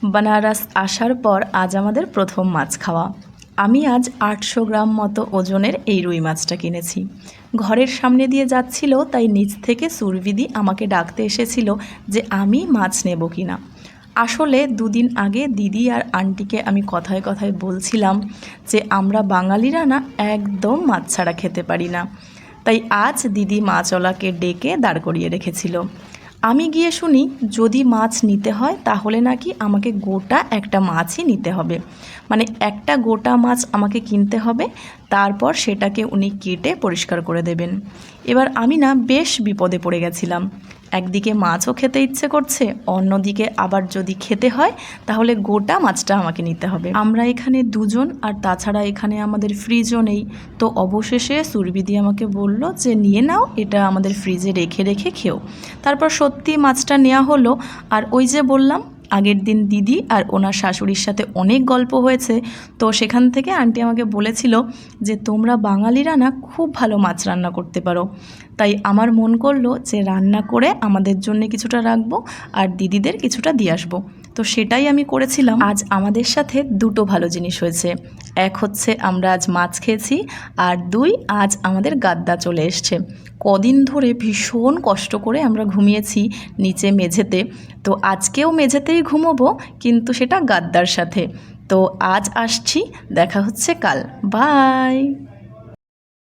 बनारस आसार पर आज आमादेर प्रथम माछ खावा। आमी आज 800 ग्राम मतो ओजनेर এই রুই মাছটা কিনেছি। ঘরের সামনে দিয়ে যাচ্ছিল তাই নিচ থেকে সুরবিদি আমাকে ডাকতে এসেছিল যে আমি মাছ নেব কিনা। আসলে দুদিন আগে দিদি আর আন্টিকে আমি কথায় কথায় বলছিলাম যে আমরা বাঙালিরা না একদম মাছ ছাড়া খেতে পারি না। তাই আজ দিদি মাছওয়ালাকে ডেকে দাঁড় করিয়ে রেখেছিল। আমি গিয়ে শুনি যদি মাছ নিতে হয় তাহলে নাকি আমাকে গোটা একটা মাছই নিতে হবে, মানে একটা গোটা মাছ আমাকে কিনতে হবে, তারপর সেটাকে উনি কেটে পরিষ্কার করে দেবেন। এবার আমি না বেশ বিপদে পড়ে গেছিলাম। একদিকে মাছও খেতে ইচ্ছে করছে, অন্যদিকে আবার যদি খেতে হয় তাহলে গোটা মাছটা আমাকে নিতে হবে। আমরা এখানে দুজন, আর তাছাড়া এখানে আমাদের ফ্রিজও নেই। তো অবশেষে সুরবিদি আমাকে বলল যে নিয়ে নাও, এটা আমাদের ফ্রিজে রেখে রেখে খেও। তারপর সত্যি মাছটা নেওয়া হলো। আর ওই যে বললাম আগের দিন দিদি আর ওনার শাশুড়ির সাথে অনেক গল্প হয়েছে, তো সেখান থেকে আন্টি আমাকে বলেছিল যে তোমরা বাঙালিরা না খুব ভালো মাছ রান্না করতে পারো। তাই আমার মন করলো যে রান্না করে আমাদের জন্য কিছুটা রাখবো আর দিদিদের কিছুটা দিয়ে আসবো। তো সেটাই আমি করেছিলাম। আজ আমাদের সাথে দুটো ভালো জিনিস হয়েছে। এক হচ্ছে আমরা আজ মাছ খেয়েছি, আর দুই আজ আমাদের গাদ্দা চলে এসছে। কদিন ধরে ভীষণ কষ্ট করে আমরা ঘুমিয়েছি নিচে মেঝেতে, তো আজকেও মেঝেতেই ঘুমোবো, কিন্তু সেটা গাদ্দার সাথে। তো আজ আসছি, দেখা হচ্ছে কাল। বাই।